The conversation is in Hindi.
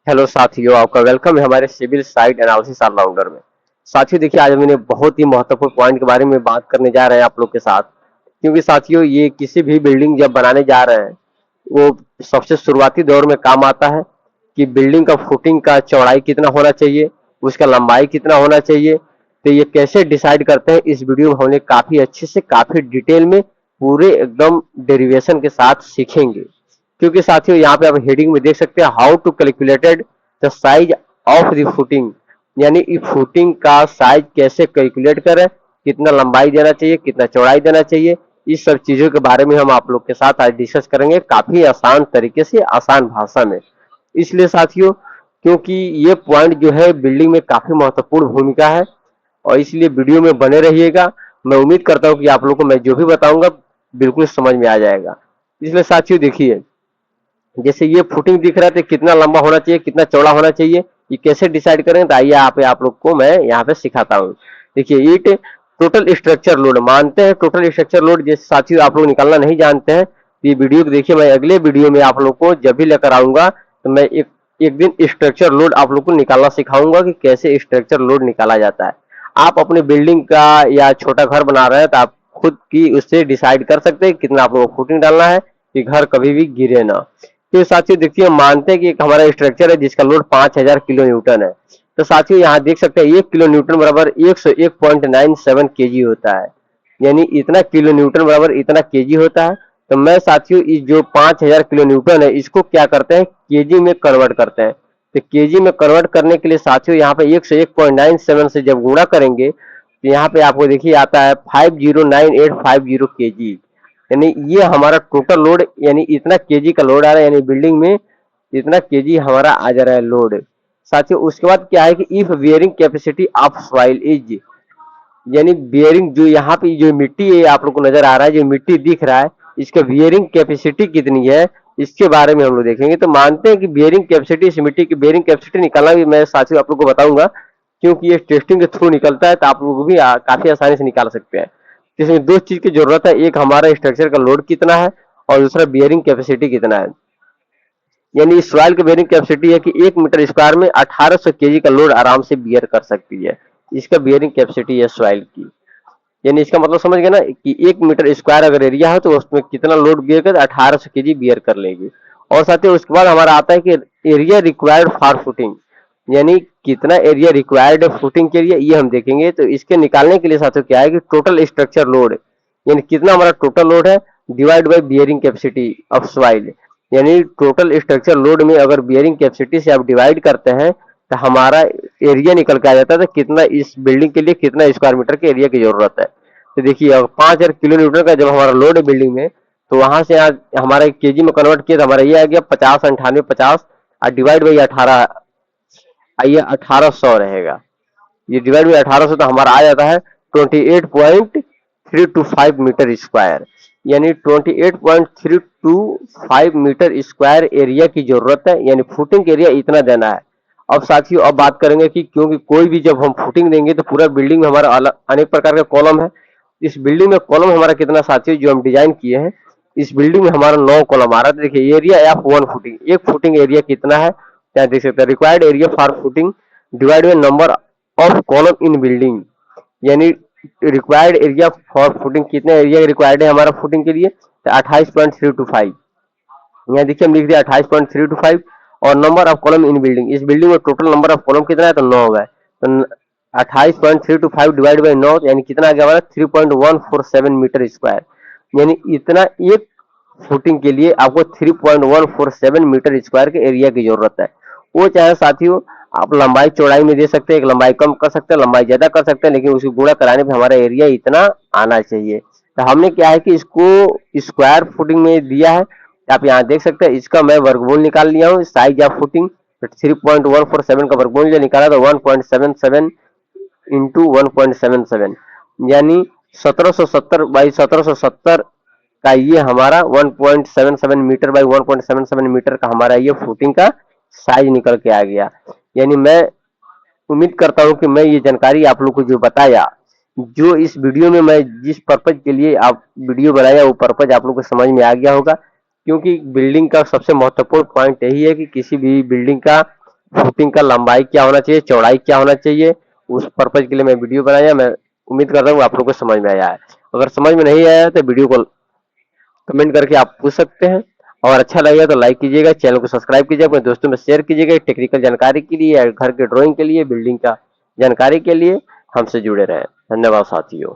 हेलो साथियों, आपका वेलकम है हमारे सिविल साइट एनालिसिस ऑलराउंडर में। साथियों देखिए, आज मैंने बहुत ही महत्वपूर्ण पॉइंट के बारे में बात करने जा रहे हैं आप लोग के साथ। क्योंकि साथियों, ये किसी भी बिल्डिंग जब बनाने जा रहे हैं, वो सबसे शुरुआती दौर में काम आता है कि बिल्डिंग का फुटिंग का चौड़ाई कितना होना चाहिए, उसका लंबाई कितना होना चाहिए। तो ये कैसे डिसाइड करते हैं, इस वीडियो में हमने काफी अच्छे से, काफी डिटेल में, पूरे एकदम डेरिवेशन के साथ सीखेंगे। क्योंकि साथियों, यहाँ पे आप हेडिंग में देख सकते हैं, how to calculated the size of the footing, यानी इस फुटिंग का साइज कैसे कैलकुलेट करें, कितना लंबाई देना चाहिए, कितना चौड़ाई देना चाहिए। इस सब चीजों के बारे में हम आप लोग के साथ आज डिस्कस करेंगे, काफी आसान तरीके से, आसान भाषा में। इसलिए साथियों, क्योंकि ये पॉइंट जो है बिल्डिंग में काफी महत्वपूर्ण भूमिका है, और इसलिए वीडियो में बने रहिएगा। मैं उम्मीद करता हूँ कि आप लोगों को मैं जो भी बताऊंगा बिल्कुल समझ में आ जाएगा। इसलिए साथियों देखिए, जैसे ये फुटिंग दिख रहा है, तो कितना लंबा होना चाहिए, कितना चौड़ा होना चाहिए, ये कैसे डिसाइड करें, तो आइए आप लोग को मैं यहाँ पे सिखाता हूँ। देखिए, ईट टोटल स्ट्रक्चर लोड मानते हैं। टोटल स्ट्रक्चर लोड जैसे साथियों आप लोग निकालना नहीं जानते हैं, तो ये वीडियो को देखिए। मैं अगले वीडियो में आप लोग को जब भी लेकर आऊंगा, तो मैं एक एक दिन स्ट्रक्चर लोड आप लोग को निकालना सिखाऊंगा कि कैसे स्ट्रक्चर लोड निकाला जाता है। आप अपने बिल्डिंग का या छोटा घर बना रहे हैं, तो आप खुद की उससे डिसाइड कर सकते हैं कितना आप लोगों को फुटिंग डालना है कि घर कभी भी गिरे ना। तो साथियों देखिए, हम मानते हैं कि एक हमारा स्ट्रक्चर है जिसका लोड 5000 किलो न्यूटन है। तो साथियों यहाँ देख सकते हैं 1 किलो न्यूटन बराबर 101.97 केजी होता है। यानी इतना किलो न्यूटन बराबर इतना केजी होता है। तो मैं साथियों, इस जो 5000 किलो न्यूटन है, इसको क्या करते हैं, केजी में कन्वर्ट करते हैं। तो केजी में कन्वर्ट करने के लिए साथियों, यहाँ पे 101.97 से जब गुणा करेंगे, तो यहाँ पे आपको देखिए आता है 509850 केजी। यानी ये हमारा टोटल लोड, यानी इतना केजी का लोड आ रहा है, यानी बिल्डिंग में इतना केजी हमारा आ जा रहा है लोड। साथियों उसके बाद क्या है कि if bearing capacity of soil is, यानी बियरिंग जो यहाँ पे जो मिट्टी है आप लोग को नजर आ रहा है, जो मिट्टी दिख रहा है, इसका बियरिंग कैपेसिटी कितनी है, इसके बारे में हम लोग देखेंगे। तो मानते हैं कि बियरिंग कैपेसिटी, इस मिट्टी की बियरिंग कैपेसिटी निकालना भी मैं साथियों आप लोग को बताऊंगा, क्योंकि ये टेस्टिंग के थ्रू निकलता है, तो आप लोग भी काफी आसानी से निकाल सकते हैं। इसमें दो चीज की जरूरत है, एक हमारा स्ट्रक्चर का लोड कितना है, और दूसरा बियरिंग कैपेसिटी कितना है। यानी सॉइल की बेयरिंग कैपेसिटी है कि 1 मीटर स्क्वायर में 1800 केजी का लोड आराम से बियर कर सकती है। इसका बियरिंग कैपेसिटी है सॉइल की। यानी इसका मतलब समझ गए ना कि 1 मीटर स्क्वायर अगर एरिया है, तो उसमें कितना लोड बियर कर, 1800 केजी बियर कर लेगी। और साथ ही उसके बाद हमारा आता है कि एरिया रिक्वायर्ड फॉर फुटिंग, यानी कितना एरिया रिक्वायर्ड है फुटिंग के लिए, ये हम देखेंगे। तो इसके निकालने के लिए साथियों क्या है कि टोटल स्ट्रक्चर लोड, यानी कितना हमारा टोटल लोड है, divide by bearing capacity of soil. यानी टोटल स्ट्रक्चर लोड में अगर बियरिंग कैपेसिटी से आप डिवाइड करते हैं, तो हमारा एरिया निकल के आ जाता है, तो कितना इस बिल्डिंग के लिए कितना स्क्वायर मीटर के एरिया की जरूरत है। तो देखिए, अब 5000 किलो न्यूटन का जब हमारा लोड है बिल्डिंग में, तो वहां से आज हमारा केजी में कन्वर्ट किया, तो हमारा ये आ गया 50 98 50, और डिवाइड बाई 18, आइए 1800 रहेगा। ये डिवाइड बाई 1800, तो हमारा आ जाता है 28.325 मीटर स्क्वायर। यानी 28.325 मीटर स्क्वायर एरिया की जरूरत है, यानी फुटिंग एरिया इतना देना है। अब साथियों, अब बात करेंगे कि क्योंकि कोई भी जब हम फुटिंग देंगे, तो पूरा बिल्डिंग में हमारा अलग अनेक प्रकार के कॉलम है। इस बिल्डिंग में कॉलम हमारा कितना साथियों, जो हम डिजाइन किए हैं, इस बिल्डिंग में हमारा 9 कॉलम आ रहा है। तो देखिए, एरिया एफ 1 फुटिंग, एक फुटिंग एरिया कितना है, क्या देख सकते हैं, required area for footing divide by number of column in building. यानी रिक्वायर्ड एरिया फॉर फुटिंग, कितने एरिया रिक्वायर्ड है हमारा फुटिंग के लिए, तो 28.325। यहाँ देखिए हम लिख दिया 28.325। और number of column in building, इस बिल्डिंग में टोटल नंबर ऑफ कॉलम कितना है, तो 9 है। तो 28.325 डिवाइड बाई 9, यानी कितना आ गया हमारा 3.147 मीटर स्क्वायर। यानी इतना एक फुटिंग के लिए आपको 3.147 मीटर स्क्वायर के एरिया की जरूरत है। वो चाहे साथियों आप लंबाई चौड़ाई में दे सकते हैं, एक लंबाई कम कर सकते हैं, लंबाई ज्यादा कर सकते हैं, लेकिन उसको गुणा कराने पे हमारा एरिया इतना आना चाहिए। तो हमने क्या है कि इसको स्क्वायर फुटिंग में दिया है। आप यहाँ देख सकते हैं, इसका मैं वर्गमूल निकाल लिया हूँ, साइज ऑफ फुटिंग 3.147 का वर्गमूल जो निकाला था 1.77 इंटू 1.77, यानी 1770 बाई 1770 का ये हमारा 1.77 मीटर बाई 1.77 मीटर का हमारा ये फुटिंग का साइज निकल के आ गया। यानी मैं उम्मीद करता हूं कि मैं ये जानकारी आप लोग को जो बताया, जो इस वीडियो में मैं जिस पर्पज के लिए आप वीडियो बनाया, वो पर्पज आप लोग को समझ में आ गया होगा। क्योंकि बिल्डिंग का सबसे महत्वपूर्ण पॉइंट यही है कि किसी भी बिल्डिंग का फुटिंग का लंबाई क्या होना चाहिए, चौड़ाई क्या होना चाहिए, उस पर्पज के लिए मैं वीडियो बनाया। मैं उम्मीद कर रहा हूँ आप लोगों को समझ में आया है। अगर समझ में नहीं आया तो वीडियो को कमेंट करके आप पूछ सकते हैं, और अच्छा लगेगा तो लाइक कीजिएगा, चैनल को सब्सक्राइब कीजिए, अपने दोस्तों में शेयर कीजिएगा। टेक्निकल जानकारी के लिए या घर के ड्राइंग के लिए, बिल्डिंग का जानकारी के लिए हमसे जुड़े रहें। धन्यवाद साथियों।